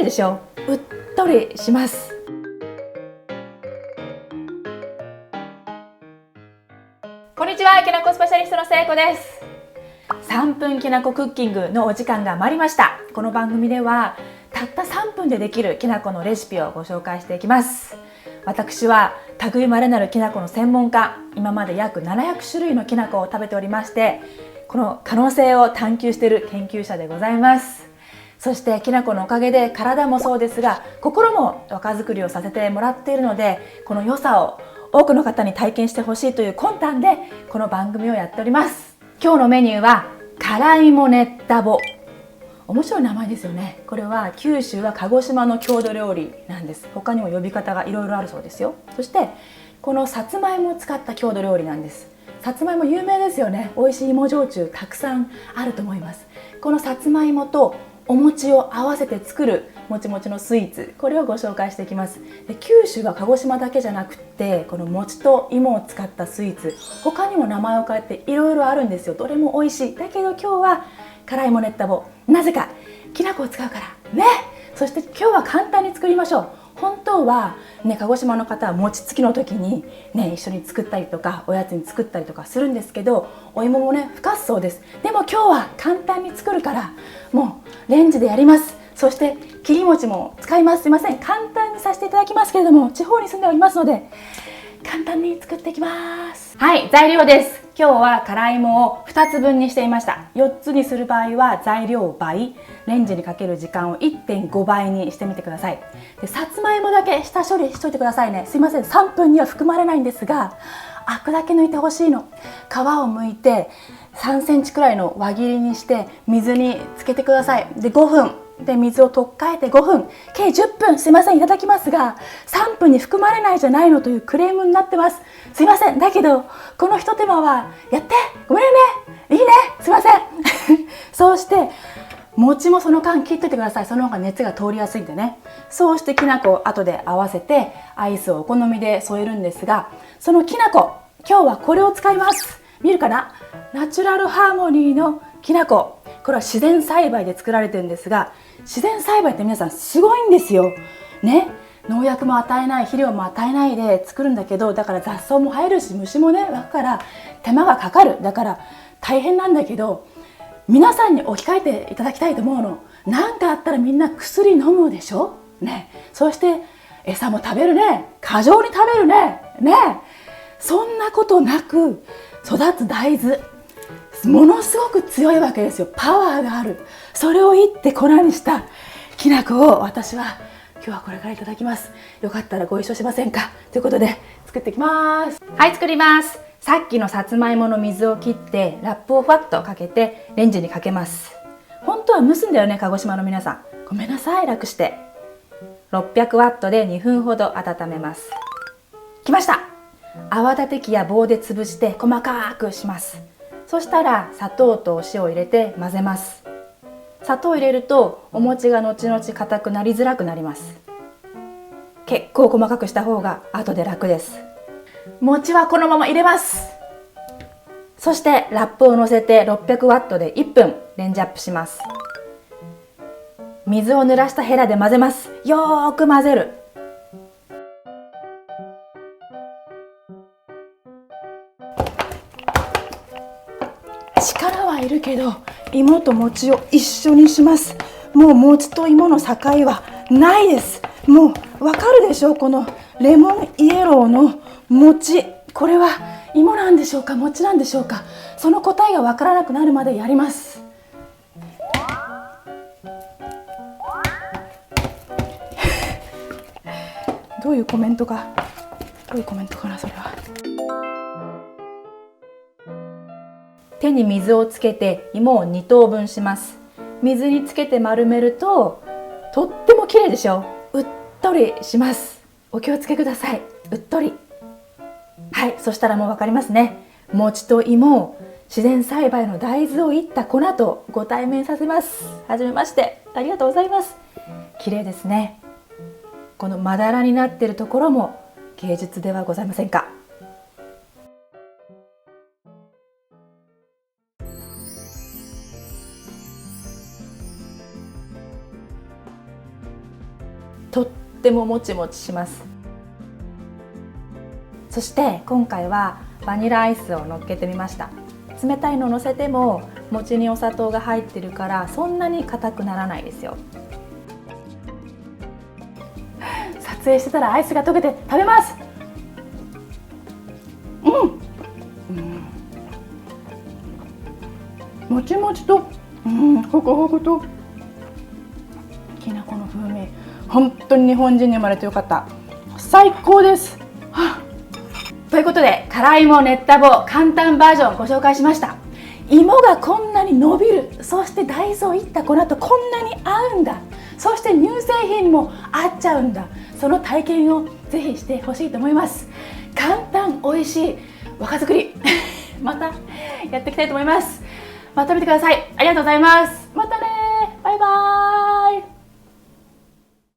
でしょ。うっとりします。こんにちは、きなこスペシャリストのせいこです。3分きなこクッキングのお時間が余りました。この番組ではたった3分でできるきなこのレシピをご紹介していきます。私は類まれなるきなこの専門家、今まで約700種類のきなこを食べておりまして、この可能性を探求している研究者でございます。そしてきなこのおかげで体もそうですが、心も若作りをさせてもらっているので、この良さを多くの方に体験してほしいという魂胆でこの番組をやっております。今日のメニューは辛芋ねったぼ。面白い名前ですよね。これは九州は鹿児島の郷土料理なんです。他にも呼び方がいろいろあるそうですよ。そしてこのさつまいもを使った郷土料理なんです。さつまいも有名ですよね。美味しい芋焼酎たくさんあると思います。このさつまいもとお餅を合わせて作るもちもちのスイーツ、これをご紹介していきます。で、九州は鹿児島だけじゃなくってこの餅と芋を使ったスイーツ、他にも名前を変えていろいろあるんですよ。どれも美味しい。だけど今日は辛いもねったぼ、なぜかきな粉を使うからね。そして今日は簡単に作りましょう。本当はね、鹿児島の方は餅つきの時にね、一緒に作ったりとかおやつに作ったりとかするんですけど、お芋もね不活そうです。でも今日は簡単に作るからもうレンジでやります。そして切り餅も使います。すいません、簡単にさせていただきますけれども、地方に住んでおりますので簡単に作っていきます。はい、材料です。今日は辛芋を2つ分にしていました。4つにする場合は材料を倍、レンジにかける時間を 1.5 倍にしてみてください。で、さつまいもだけ下処理しといてくださいね。すいません、3分には含まれないんですが、アクだけ抜いてほしいの。皮を剥いて3センチくらいの輪切りにして水につけてください。で、5分で水を取っ替えて5分、計10分、すいませんいただきますが、3分に含まれないじゃないのというクレームになってます。すいません。だけどこのひと手間はやって、ごめんね、いいね、すいませんそうして餅もその間切っといてください。その方が熱が通りやすいんでね。そうしてきな粉を後で合わせてアイスをお好みで添えるんですが、そのきな粉、今日はこれを使います。見るかな、ナチュラルハーモニーのきな粉。これは自然栽培で作られてるんですが、自然栽培って皆さんすごいんですよね。農薬も与えない、肥料も与えないで作るんだけど、だから雑草も生えるし虫もね湧くから手間がかかる。だから大変なんだけど、皆さんに置き換えていただきたいと思うの。何かあったらみんな薬飲むでしょね。そして餌も食べるね、過剰に食べるね。そんなことなく育つ大豆、ものすごく強いわけですよ。パワーがある。それをいって粉にしたきな粉を私は今日はこれからいただきます。よかったらご一緒しませんかということで作っていきます。はい、作ります。さっきのさつまいもの水を切ってラップをふわっとかけてレンジにかけます。本当は蒸すんだよね、鹿児島の皆さん。ごめんなさい、楽して。600ワットで2分ほど温めます。きました。泡立て器や棒で潰して細かくします。そしたら砂糖とお塩を入れて混ぜます。砂糖を入れるとお餅が後々硬くなりづらくなります。結構細かくした方が後で楽です。餅はこのまま入れます。そしてラップをのせて600ワットで1分レンジアップします。水を濡らしたヘラで混ぜます。よーく混ぜる。力はいるけど芋と餅を一緒にします。もう餅と芋の境はないです。もうわかるでしょう。このレモンイエローの餅、これは芋なんでしょうか、餅なんでしょうか。その答えがわからなくなるまでやります。どういうコメントかな、それは。手に水をつけて芋を2等分します。水につけて丸めるととっても綺麗でしょ。うっとりします。お気をつけください。うっとり。はい、そしたらもう分かりますね。餅と芋を自然栽培の大豆をいった粉とご対面させます。はじめまして、ありがとうございます。綺麗ですね。このまだらになっているところも芸術ではございませんか。とってももちもちします。そして今回はバニラアイスを乗っけてみました。冷たいの乗せても餅にお砂糖が入ってるからそんなに硬くならないですよ。撮影してたらアイスが溶けて食べます。もちもちと、ホクホクときな粉の風味、本当に日本人に生まれてよかった。最高です。ということで、辛いも熱田棒簡単バージョンご紹介しました。芋がこんなに伸びる、そして大豆をいった粉とこんなに合うんだ、そして乳製品も合っちゃうんだ、その体験をぜひしてほしいと思います。簡単美味しい若作りまたやっていきたいと思います。また見てください。ありがとうございます。またね、バイバーイ。